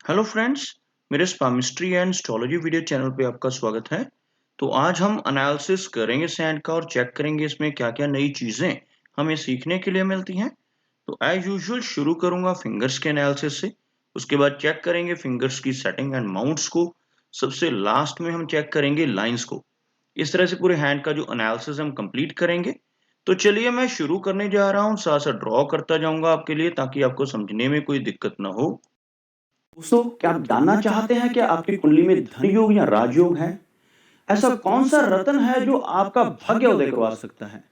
Hello friends, मेरे स्पामिस्ट्री and astrology video channel पे आपका स्वागत है। तो आज हम एनालिसिस करेंगे सैंड का और चेक करेंगे इसमें क्या-क्या नई चीज़ें हमें सीखने के लिए मिलती हैं। तो एज यूजुअल शुरू करूंगा फिंगर्स के एनालिसिस से। उसके बाद चेक करेंगे फिंगर्स की सेटिंग एंड माउंट्स को। सबसे लास्ट में हम चेक करेंगे लाइंस को। इस तरह से पूरे हैंड का जो एनालिसिस हम कंप्लीट करेंगे। तो चलिए मैं शुरू करने जा रहा हूँ, साथ-साथ ड्रॉ करता जाऊंगा आपके लिए ताकि आपको समझने में कोई दिक्कत ना हो। दोस्तों, क्या आप जानना चाहते हैं कि आपकी कुंडली में धन योग या राजयोग है? ऐसा कौन सा रत्न है जो आपका भाग्य उदय करवा सकता है?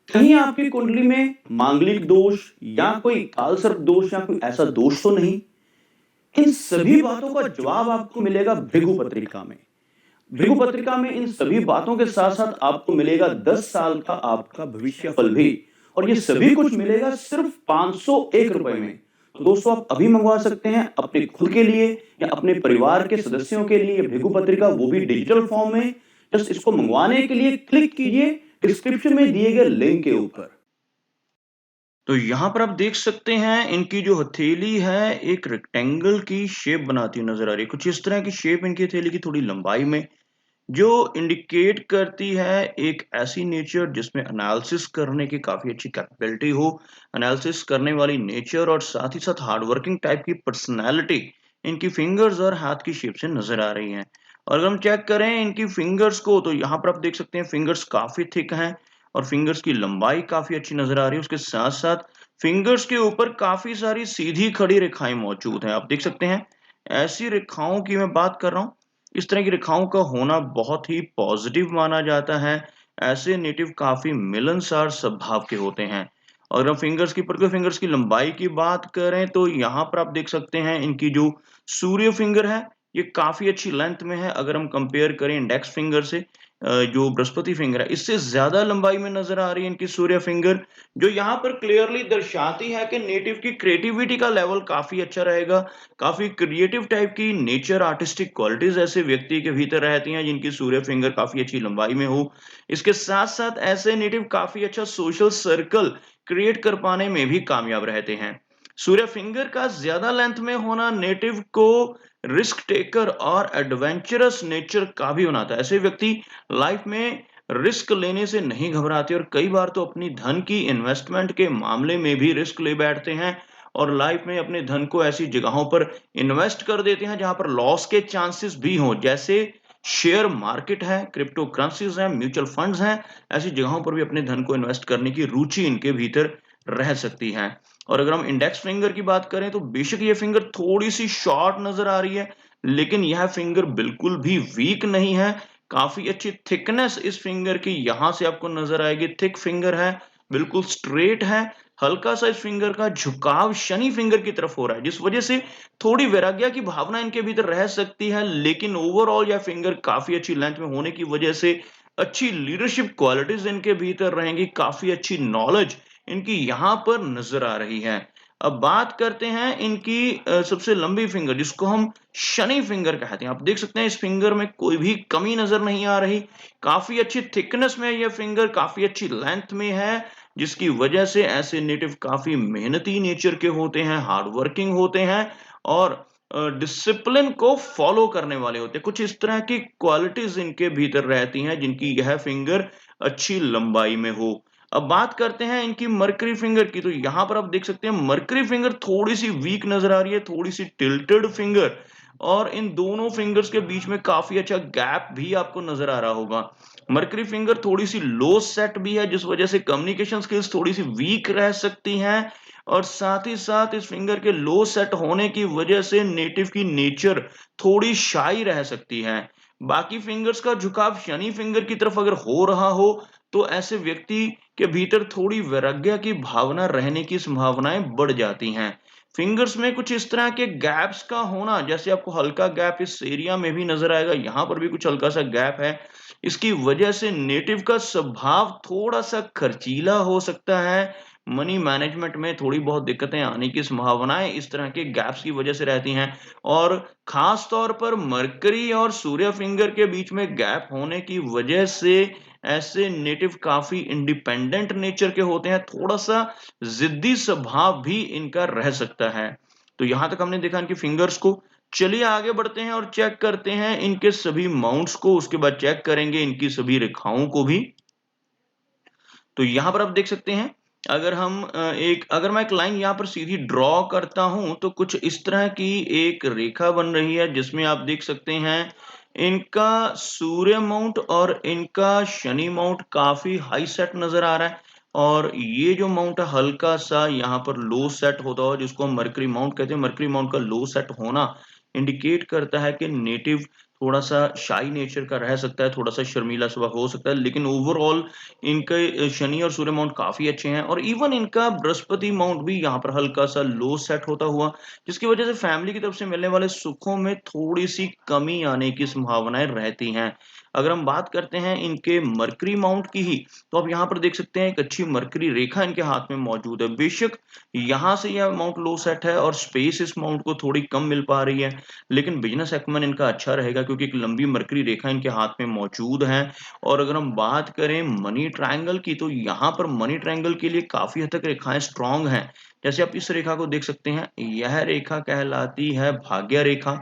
कहीं आपकी कुंडली में मांगलिक दोष या कोई कालसर्प दोष या कोई ऐसा दोष तो नहीं? इन सभी बातों का जवाब आपको मिलेगा भृगु पत्रिका में। भृगु पत्रिका में इन सभी बातों के साथ साथ आपको मिलेगा 10 साल का आपका भविष्य फल भी, और ये सभी कुछ मिलेगा सिर्फ 501 रुपए में। तो दोस्तों, आप अभी मंगवा सकते हैं अपने खुद के लिए या अपने परिवार के सदस्यों के लिए भृगु पत्रिका, वो भी डिजिटल फॉर्म में। जस्ट इसको मंगवाने के लिए क्लिक कीजिए डिस्क्रिप्शन में दिए गए लिंक के ऊपर। तो यहाँ पर आप देख सकते हैं इनकी जो हथेली है एक रेक्टेंगल की शेप बनाती हुई नजर आ रही है। कुछ इस तरह की शेप इनकी हथेली की थोड़ी लंबाई में, जो इंडिकेट करती है एक ऐसी नेचर जिसमें एनालिसिस करने की काफी अच्छी कैपेबिलिटी हो, एनालिसिस करने वाली नेचर और साथ ही साथ हार्ड वर्किंग टाइप की पर्सनैलिटी इनकी फिंगर्स और हाथ की शेप से नजर आ रही है। और अगर हम चेक करें इनकी फिंगर्स को तो यहाँ पर आप देख सकते हैं फिंगर्स काफी थिक हैं और फिंगर्स की लंबाई काफी अच्छी नजर आ रही है। उसके साथ साथ फिंगर्स के ऊपर काफी सारी सीधी खड़ी रेखाएं मौजूद हैं। आप देख सकते हैं ऐसी रेखाओं की मैं बात कर रहा हूँ। इस तरह की रेखाओं का होना बहुत ही पॉजिटिव माना जाता है। ऐसे नेटिव काफी मिलनसार स्वभाव के होते हैं। और हम फिंगर्स की पर्टिकुलर फिंगर्स की लंबाई की बात करें तो यहाँ पर आप देख सकते हैं इनकी जो सूर्य फिंगर है ये काफी अच्छी लेंथ में है। अगर हम कंपेयर करें इंडेक्स फिंगर से, जो बृहस्पति फिंगर है इससे ज्यादा लंबाई में नजर आ रही है इनकी सूर्य फिंगर, जो यहाँ पर क्लियरली दर्शाती है कि नेटिव की क्रिएटिविटी का लेवल काफी अच्छा रहेगा। काफी क्रिएटिव टाइप की नेचर, आर्टिस्टिक क्वालिटीज ऐसे व्यक्ति के भीतर रहती हैं जिनकी सूर्य फिंगर काफी अच्छी लंबाई में हो। इसके साथ साथ ऐसे नेटिव काफी अच्छा सोशल सर्कल क्रिएट कर पाने में भी कामयाब रहते हैं। सूर्य फिंगर का ज्यादा लेंथ में होना नेटिव को रिस्क टेकर और एडवेंचरस नेचर का भी बनाता है। ऐसे व्यक्ति लाइफ में रिस्क लेने से नहीं घबराते और कई बार तो अपनी धन की इन्वेस्टमेंट के मामले में भी रिस्क ले बैठते हैं और लाइफ में अपने धन को ऐसी जगहों पर इन्वेस्ट कर देते हैं जहां पर लॉस के चांसेस भी हों, जैसे शेयर मार्केट है, क्रिप्टो करेंसीज है, म्यूचुअल फंड्स हैं। ऐसी जगहों पर भी अपने धन को इन्वेस्ट करने की रुचि इनके भीतर रह सकती है। और अगर हम इंडेक्स फिंगर की बात करें तो बेशक ये फिंगर थोड़ी सी शॉर्ट नजर आ रही है, लेकिन यह फिंगर बिल्कुल भी वीक नहीं है। काफी अच्छी थिकनेस इस फिंगर की यहाँ से आपको नजर आएगी। थिक फिंगर है, बिल्कुल स्ट्रेट है। हल्का सा इस फिंगर का झुकाव शनि फिंगर की तरफ हो रहा है, जिस वजह से थोड़ी वैराग्य की भावना इनके भीतर रह सकती है, लेकिन ओवरऑल यह फिंगर काफी अच्छी लेंथ में होने की वजह से अच्छी लीडरशिप क्वालिटीज इनके भीतर रहेंगी। काफी अच्छी नॉलेज इनकी यहाँ पर नजर आ रही है। अब बात करते हैं इनकी सबसे लंबी फिंगर जिसको हम शनि फिंगर कहते हैं। आप देख सकते हैं इस फिंगर में कोई भी कमी नजर नहीं आ रही। काफी अच्छी थिकनेस में यह फिंगर, काफी अच्छी लेंथ में है, जिसकी वजह से ऐसे नेटिव काफी मेहनती नेचर के होते हैं, हार्ड वर्किंग होते हैं और डिसिप्लिन को फॉलो करने वाले होते हैं। कुछ इस तरह की क्वालिटीज इनके भीतर रहती हैं जिनकी यह फिंगर अच्छी लंबाई में हो। अब बात करते हैं इनकी मर्करी फिंगर की, तो यहाँ पर आप देख सकते हैं मर्करी फिंगर थोड़ी सी वीक नजर आ रही है, थोड़ी सी टिल्टेड फिंगर, और इन दोनों फिंगर्स के बीच में काफी अच्छा गैप भी आपको नजर आ रहा होगा। मर्करी फिंगर थोड़ी सी लो सेट भी है, जिस वजह से कम्युनिकेशन स्किल्स थोड़ी सी वीक रह सकती हैं और साथ ही साथ इस फिंगर के लो सेट होने की वजह से नेटिव की नेचर थोड़ी शाई रह सकती है। बाकी फिंगर्स का झुकाव शनि फिंगर की तरफ अगर हो रहा हो तो ऐसे व्यक्ति के भीतर थोड़ी वैराग्य की भावना रहने की संभावनाएं बढ़ जाती हैं। फिंगर्स में कुछ इस तरह के गैप्स का होना, जैसे आपको हल्का गैप इस एरिया में भी नजर आएगा, यहाँ पर भी कुछ हल्का सा गैप है। इसकी वजह से नेटिव का स्वभाव थोड़ा सा खर्चीला हो सकता है। मनी मैनेजमेंट में थोड़ी बहुत दिक्कतें आने की संभावनाएं इस तरह के गैप्स की वजह से रहती हैं। और खास तौर पर मरकरी और सूर्य फिंगर के बीच में गैप होने की वजह से ऐसे नेटिव काफी इंडिपेंडेंट नेचर के होते हैं। थोड़ा सा जिद्दी स्वभाव भी इनका रह सकता है। तो यहाँ तक हमने देखा इनके फिंगर्स को। चलिए आगे बढ़ते हैं और चेक करते हैं इनके सभी माउंट्स को, उसके बाद चेक करेंगे इनकी सभी रेखाओं को भी। तो यहाँ पर आप देख सकते हैं, अगर मैं एक लाइन यहाँ पर सीधी ड्रॉ करता हूँ, तो कुछ इस तरह की एक रेखा बन रही है, जिसमें आप देख सकते हैं इनका सूर्य माउंट और इनका शनि माउंट काफ़ी हाई सेट नज़र आ रहा है, और ये जो माउंट है हल्का-सा यहाँ पर लो सेट होता हुआ, जिसको हम मर्करी माउंट कहते हैं। मर्करी माउंट का लो सेट होना इंडिकेट करता है कि नेटिव थोड़ा-सा शाई नेचर का रह सकता है, थोड़ा-सा शर्मीला स्वभाव हो सकता है, लेकिन ओवरऑल इनके शनि और सूर्य माउंट काफ़ी अच्छे हैं, और इवन इनका बृहस्पति माउंट भी यहाँ पर हल्का-सा लो सेट होता हुआ, जिसकी वजह से फैमिली की तरफ से मिलने वाले सुखों में थोड़ी-सी कमी आने की संभावनाएँ रहती हैं। अगर हम बात करते हैं इनके मरकरी माउंट की ही, तो आप यहाँ पर देख सकते हैं एक अच्छी मरकरी रेखा इनके हाथ में मौजूद है। बेशक यहाँ से यह माउंट लो सेट है और स्पेस इस माउंट को थोड़ी कम मिल पा रही है, लेकिन बिज़नेस एक्युमेन इनका अच्छा रहेगा, क्योंकि एक लंबी मरकरी रेखा इनके हाथ में मौजूद है। और अगर हम बात करें मनी ट्रायंगल की, तो यहाँ पर मनी ट्रायंगल के लिए काफ़ी हद तक रेखाएँ स्ट्रॉन्ग हैं। जैसे आप इस रेखा को देख सकते हैं, यह रेखा कहलाती है भाग्य रेखा,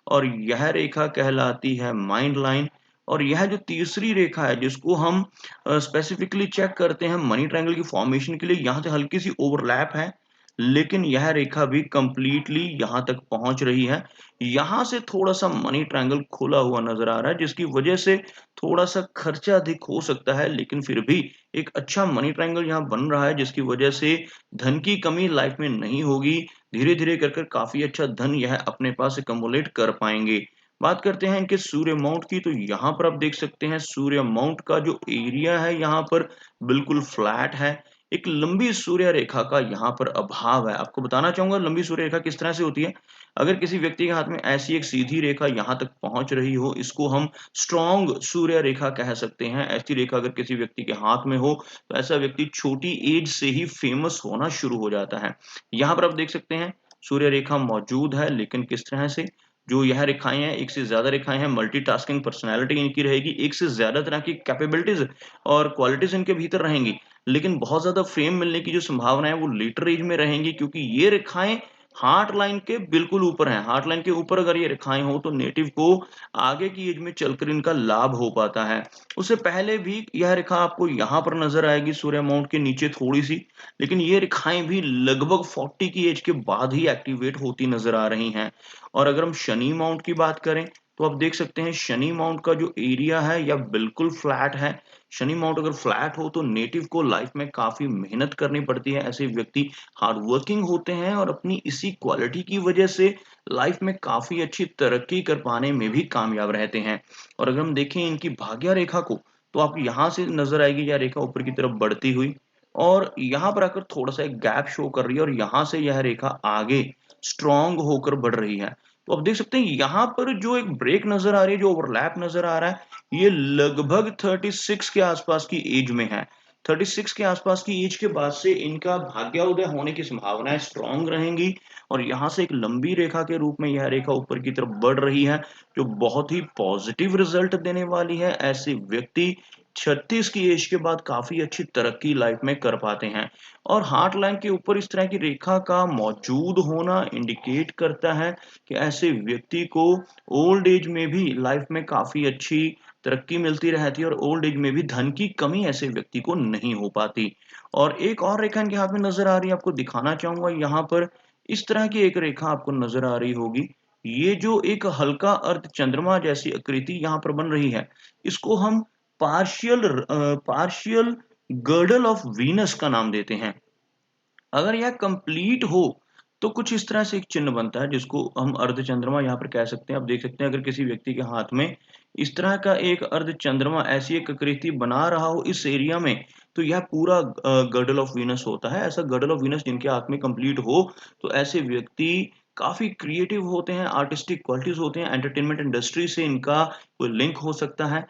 और यह रेखा कहलाती है माइंड लाइन, और यह जो तीसरी रेखा है जिसको हम स्पेसिफिकली चेक करते हैं मनी ट्रायंगल की फॉर्मेशन के लिए, यहाँ से हल्की सी ओवरलैप है, लेकिन यह रेखा भी कंप्लीटली यहाँ तक पहुँच रही है। यहाँ से थोड़ा-सा मनी ट्रायंगल खुला हुआ नज़र आ रहा है, जिसकी वजह से थोड़ा-सा खर्चा अधिक हो सकता है, लेकिन फिर भी एक अच्छा मनी ट्रायंगल यहाँ बन रहा है, जिसकी वजह से धन की कमी लाइफ में नहीं होगी। धीरे-धीरे कर कर काफ़ी अच्छा धन यह अपने पास एक्युमुलेट कर पाएँगे। बात करते हैं इनके सूर्य माउंट की, तो यहाँ पर आप देख सकते हैं सूर्य माउंट का जो एरिया है यहाँ पर बिल्कुल फ्लैट है। एक लंबी सूर्य रेखा का यहाँ पर अभाव है। आपको बताना चाहूँगा लंबी सूर्य रेखा किस तरह से होती है। अगर किसी व्यक्ति के हाथ में ऐसी एक सीधी रेखा यहाँ तक पहुँच रही हो, इसको हम स्ट्रॉन्ग सूर्य रेखा कह सकते हैं। ऐसी रेखा अगर किसी व्यक्ति के हाथ में हो, तो ऐसा व्यक्ति छोटी एज से ही फेमस होना शुरू हो जाता है। यहाँ पर आप देख सकते हैं सूर्य रेखा मौजूद है, लेकिन किस तरह से, जो यह रेखाएँ हैं, एक से ज़्यादा रेखाएँ हैं, मल्टीटास्किंग पर्सनैलिटी इनकी रहेगी, एक से ज़्यादा तरह की कैपेबिलिटीज़ और क्वालिटीज़ इनके भीतर रहेंगी। लेकिन बहुत ज़्यादा फेम मिलने की जो संभावना है वो लेटर एज में रहेंगी, क्योंकि ये रेखाएँ हार्ट लाइन के बिल्कुल ऊपर हैं। हार्ट लाइन के ऊपर अगर ये रेखाएँ हों, तो नेटिव को आगे की एज में चलकर इनका लाभ हो पाता है। उससे पहले भी यह रेखा आपको यहाँ पर नज़र आएगी सूर्य माउंट के नीचे थोड़ी-सी, लेकिन ये रेखाएँ भी लगभग 40 की एज के बाद ही एक्टिवेट होती नज़र आ रही हैं। और अगर हम शनि माउंट की बात करें, तो आप देख सकते हैं शनि माउंट का जो एरिया है यह बिल्कुल फ्लैट है। शनि माउंट अगर फ्लैट हो, तो नेटिव को लाइफ में काफ़ी मेहनत करनी पड़ती है। ऐसे व्यक्ति हार्ड वर्किंग होते हैं और अपनी इसी क्वालिटी की वजह से लाइफ में काफ़ी अच्छी तरक्की कर पाने में भी कामयाब रहते हैं। और अगर हम देखें इनकी भाग्य रेखा को, तो आप यहाँ से नज़र आएगी यह रेखा ऊपर की तरफ बढ़ती हुई, और यहाँ पर आकर थोड़ा-सा एक गैप शो कर रही है, और यहाँ से यह रेखा आगे स्ट्रॉन्ग होकर बढ़ रही है। तो आप देख सकते हैं यहाँ पर जो एक ब्रेक नज़र आ रही है, जो ओवरलैप नज़र आ रहा है, ये लगभग 36 के आसपास की एज में है। 36 के आसपास की एज के बाद से इनका भाग्योदय होने की संभावनाएँ स्ट्रॉन्ग रहेंगी, और यहाँ से एक लंबी रेखा के रूप में यह रेखा ऊपर की तरफ बढ़ रही है, जो बहुत ही पॉजिटिव रिज़ल्ट देने वाली है। ऐसे व्यक्ति 36 की एज के बाद काफ़ी अच्छी तरक्की लाइफ में कर पाते हैं। और हार्ट लाइन के ऊपर इस तरह की रेखा का मौजूद होना इंडिकेट करता है कि ऐसे व्यक्ति को ओल्ड एज में भी लाइफ में काफ़ी अच्छी तरक्की मिलती रहती है, और ओल्ड एज में भी धन की कमी ऐसे व्यक्ति को नहीं हो पाती। और एक और रेखा इनके हाथ में नज़र आ रही है, आपको दिखाना चाहूँगा यहाँ पर, इस तरह की एक रेखा आपको नज़र आ रही होगी। ये जो एक हल्का अर्धचंद्रमा जैसी आकृति यहाँ पर बन रही है, इसको हम पार्शियल गर्डल ऑफ वीनस का नाम देते हैं। अगर यह कंप्लीट हो, तो कुछ इस तरह से एक चिन्ह बनता है, जिसको हम अर्धचंद्रमा यहाँ पर कह सकते हैं। आप देख सकते हैं अगर किसी व्यक्ति के हाथ में इस तरह का एक अर्धचंद्रमा, ऐसी एक आकृति बना रहा हो इस एरिया में, तो यह पूरा गर्डल ऑफ वीनस होता है। ऐसा गर्डल ऑफ वीनस जिनके हाथ में कंप्लीट हो, तो ऐसे व्यक्ति काफ़ी क्रिएटिव होते हैं, आर्टिस्टिक क्वालिटीज़ होते हैं, एंटरटेनमेंट इंडस्ट्री से इनका कोई लिंक हो सकता है।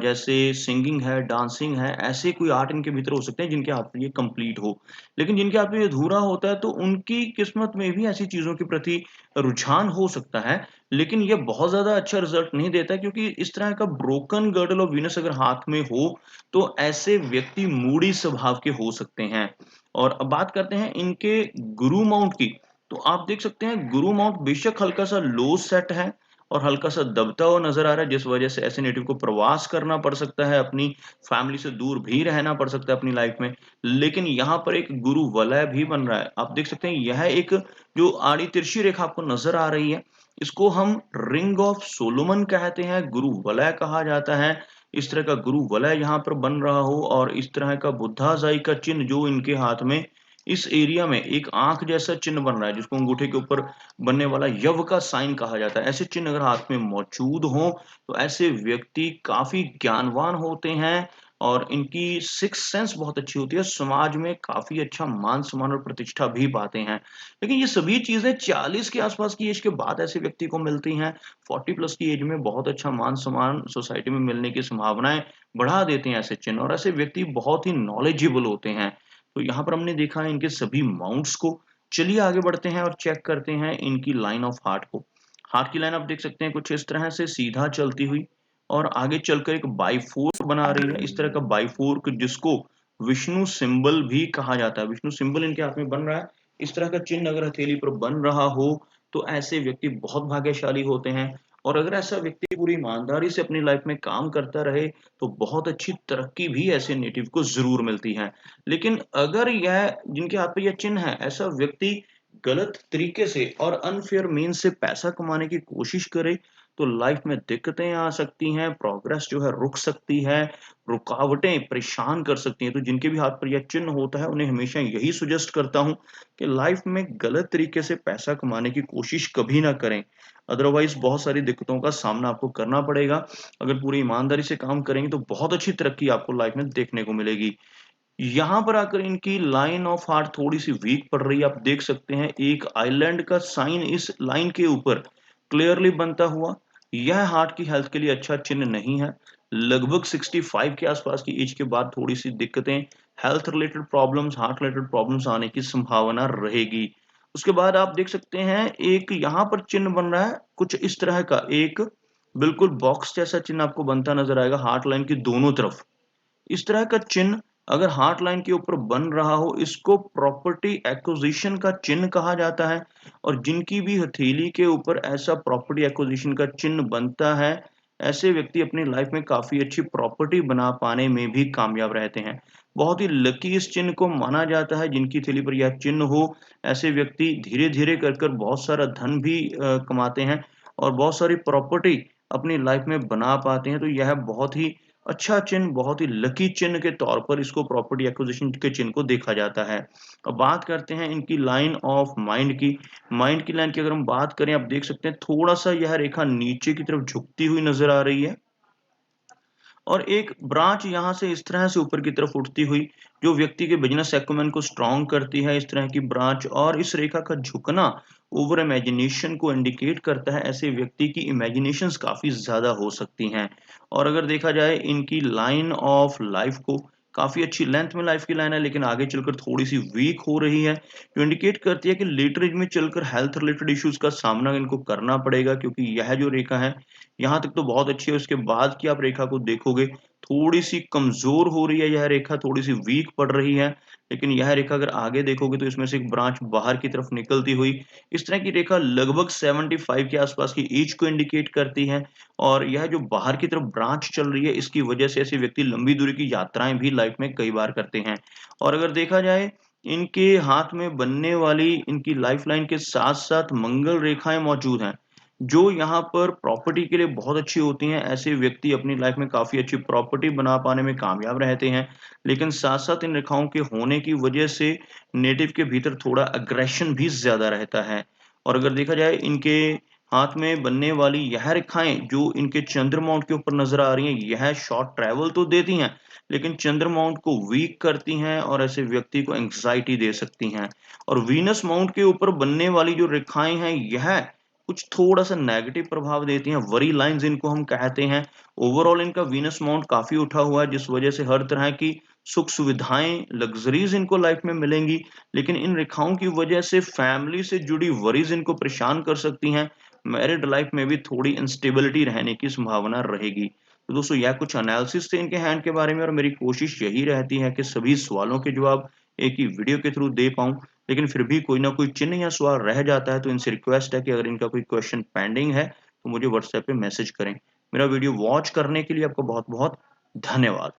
जैसे सिंगिंग है, डांसिंग है, ऐसे कोई आर्ट इनके भीतर हो सकते हैं जिनके हाथ में ये कंप्लीट हो। लेकिन जिनके हाथ में ये अधूरा होता है, तो उनकी किस्मत में भी ऐसी चीज़ों के प्रति रुझान हो सकता है, लेकिन ये बहुत ज़्यादा अच्छा रिज़ल्ट नहीं देता है, क्योंकि इस तरह का ब्रोकन गर्डल ऑफ वीनस अगर हाथ में हो, तो ऐसे व्यक्ति मूडी स्वभाव के हो सकते हैं। और अब बात करते हैं इनके गुरु माउंट की। तो आप देख सकते हैं गुरु माउंट बेशक हल्का-सा लो सेट है और हल्का-सा दबता हुआ नज़र आ रहा है, जिस वजह से ऐसे नेटिव को प्रवास करना पड़ सकता है, अपनी फैमिली से दूर भी रहना पड़ सकता है अपनी लाइफ में। लेकिन यहाँ पर एक गुरु वलय भी बन रहा है। आप देख सकते हैं यह एक जो आड़ी-तिरछी रेखा आपको नज़र आ रही है, इसको हम रिंग ऑफ सोलोमन कहते हैं, गुरु वलय कहा जाता है। इस तरह का गुरु वलय यहाँ पर बन रहा हो और इस तरह का बुद्धाज़ाई का चिन्ह जो इनके हाथ में इस एरिया में एक आँख जैसा चिन्ह बन रहा है, जिसको अंगूठे के ऊपर बनने वाला यव का साइन कहा जाता है। ऐसे चिन्ह अगर हाथ में मौजूद हों, तो ऐसे व्यक्ति काफ़ी ज्ञानवान होते हैं और इनकी सिक्स्थ सेंस बहुत अच्छी होती है। समाज में काफ़ी अच्छा मान-सम्मान और प्रतिष्ठा भी पाते हैं। लेकिन ये सभी चीज़ें 40 के आस-पास की एज के बाद ऐसे व्यक्ति को मिलती हैं। 40 प्लस की एज में बहुत अच्छा मान-सम्मान सोसाइटी में मिलने की संभावनाएँ बढ़ा देते हैं ऐसे चिन्ह और ऐसे व्यक्ति बहुत ही नॉलेजेबल होते हैं। तो यहाँ पर हमने देखा है इनके सभी माउंट्स को। चलिए आगे बढ़ते हैं और चेक करते हैं इनकी लाइन ऑफ हार्ट को। हार्ट की लाइन आप देख सकते हैं कुछ इस तरह से सीधा चलती हुई और आगे चलकर एक बाइफोर्क बना रही है। इस तरह का बाइफोर्क जिसको विष्णु सिंबल भी कहा जाता है। विष्णु सिंबल इनके हाथ में बन रहा है। इस तरह का चिन्ह अगर हथेली पर बन रहा हो, तो ऐसे व्यक्ति बहुत भाग्यशाली होते हैं और अगर ऐसा व्यक्ति पूरी ईमानदारी से अपनी लाइफ में काम करता रहे, तो बहुत अच्छी तरक्की भी ऐसे नेटिव को ज़रूर मिलती है। लेकिन अगर यह जिनके हाथ पे यह चिन्ह है, ऐसा व्यक्ति गलत तरीके से और अनफेयर मीन्स से पैसा कमाने की कोशिश करे, तो लाइफ में दिक्कतें आ सकती हैं, प्रोग्रेस जो है रुक सकती है, रुकावटें परेशान कर सकती हैं। तो जिनके भी हाथ पर यह चिन्ह होता है, उन्हें हमेशा यही सजेस्ट करता हूँ कि लाइफ में गलत तरीके से पैसा कमाने की कोशिश कभी ना करें। अदरवाइज़ बहुत सारी दिक्कतों का सामना आपको करना पड़ेगा। अगर पूरी ईमानदारी से काम करेंगे, तो बहुत अच्छी तरक्की आपको लाइफ में देखने को मिलेगी। यहाँ पर आकर इनकी लाइन ऑफ हार्ट थोड़ी-सी वीक पड़ रही है। आप देख सकते हैं एक आइलैंड का साइन इस लाइन के ऊपर क्लियरली बनता हुआ। यह हार्ट की हेल्थ के लिए अच्छा चिन्ह नहीं है। लगभग 65 के आसपास की एज के बाद थोड़ी-सी दिक्कतें, health related problems, heart related problems आने की संभावना रहेगी। उसके बाद आप देख सकते हैं एक यहाँ पर चिन्ह बन रहा है कुछ इस तरह का एक बिल्कुल बॉक्स जैसा चिन्ह आपको बनता नज़र आएगा हार्ट लाइन की दोनों तरफ। इस तरह का चिन्ह अगर हार्ट लाइन के ऊपर बन रहा हो, इसको प्रॉपर्टी एक्विजिशन का चिन्ह कहा जाता है और जिनकी भी हथेली के ऊपर ऐसा प्रॉपर्टी एक्विजिशन का चिन्ह बनता है, ऐसे व्यक्ति अपनी लाइफ में काफ़ी अच्छी प्रॉपर्टी बना पाने में भी कामयाब रहते हैं। बहुत ही लकी इस चिन्ह को माना जाता है, जिनकी हथेली पर यह चिन्ह हो, ऐसे व्यक्ति धीरे-धीरे कर कर बहुत सारा धन भी कमाते हैं और बहुत सारी प्रॉपर्टी अपनी लाइफ में बना पाते हैं। तो यह बहुत ही अच्छा चिन्ह, बहुत ही लकी चिन्ह के तौर पर इसको प्रॉपर्टी एक्विजिशन के चिन्ह को देखा जाता है। अब बात करते हैं इनकी लाइन ऑफ माइंड की। माइंड की लाइन की अगर हम बात करें, आप देख सकते हैं थोड़ा-सा यह रेखा नीचे की तरफ झुकती हुई नज़र आ रही है। और एक ब्रांच यहाँ से इस तरह से ऊपर की तरफ उठती हुई, जो व्यक्ति के बिज़नेस एक्यूमेन को स्ट्रॉन्ग करती है, इस तरह की ब्रांच और इस रेखा का झुकना ओवर इमेजिनेशन को इंडिकेट करता है। ऐसे व्यक्ति की इमेजिनेशंस काफ़ी ज़्यादा हो सकती हैं। और अगर देखा जाए इनकी लाइन ऑफ लाइफ को, काफ़ी अच्छी लेंथ में लाइफ की लाइन है, लेकिन आगे चलकर थोड़ी-सी वीक हो रही है, जो इंडिकेट करती है कि लेटर एज में चलकर हेल्थ रिलेटेड इश्यूज़ का सामना इनको करना पड़ेगा क्योंकि यह जो रेखा है, यहाँ तक तो बहुत अच्छी है, उसके बाद की आप रेखा को देखोगे, थोड़ी-सी कमज़ोर हो रही है यह रेखा, थोड़ी-सी वीक पड़ रही है। लेकिन यह रेखा अगर आगे देखोगे तो इसमें से एक ब्रांच बाहर की तरफ निकलती हुई, इस तरह की रेखा लगभग 75 के आसपास की एज को इंडिकेट करती है और यह जो बाहर की तरफ ब्रांच चल रही है, इसकी वजह से ऐसे व्यक्ति लंबी दूरी की यात्राएँ भी लाइफ़ में कई बार करते हैं। और अगर देखा जाए, इनके हाथ में बनने वाली इनकी लाइफ़लाइन के साथ-साथ मंगल रेखाएँ मौजूद हैं। जो यहाँ पर प्रॉपर्टी के लिए बहुत अच्छी होती हैं, ऐसे व्यक्ति अपनी लाइफ में काफ़ी अच्छी प्रॉपर्टी बना पाने में कामयाब रहते हैं। लेकिन साथ-साथ इन रेखाओं के होने की वजह से नेटिव के भीतर थोड़ा एग्रेशन भी ज़्यादा रहता है। और अगर देखा जाए इनके हाथ में बनने वाली यह रेखाएँ जो इनके चंद्र माउंट के ऊपर नज़र आ रही हैं, यह शॉर्ट ट्रैवल तो देती हैं, लेकिन चंद्र माउंट को वीक करती हैं और ऐसे व्यक्ति को एंग्ज़ायटी दे सकती हैं। और वीनस माउंट के ऊपर बनने वाली जो रेखाएँ हैं, यह कुछ थोड़ा-सा नेगेटिव प्रभाव देती हैं, वरी लाइन्स इनको हम कहते हैं। ओवरऑल इनका वीनस माउंट काफ़ी उठा हुआ है, जिस वजह से हर तरह की सुख-सुविधाएँ, लग्ज़रीज़ इनको लाइफ़ में मिलेंगी, लेकिन इन रेखाओं की वजह से फैमिली से जुड़ी वरीज़ इनको परेशान कर सकती हैं। मैरिड लाइफ़ में भी थोड़ी इंस्टेबिलिटी रहने की संभावना रहेगी। तो दोस्तों, यह कुछ एनालिसिस थे इनके हैंड के बारे में और मेरी कोशिश यही रहती है कि सभी सवालों के जवाब एक ही वीडियो के थ्रू दे पाऊँ। लेकिन फिर भी कोई ना कोई चिन्ह या सवाल रह जाता है, तो इनसे रिक्वेस्ट है कि अगर इनका कोई क्वेश्चन पेंडिंग है, तो मुझे व्हाट्सएप पे मैसेज करें। मेरा वीडियो वॉच करने के लिए आपका बहुत-बहुत धन्यवाद।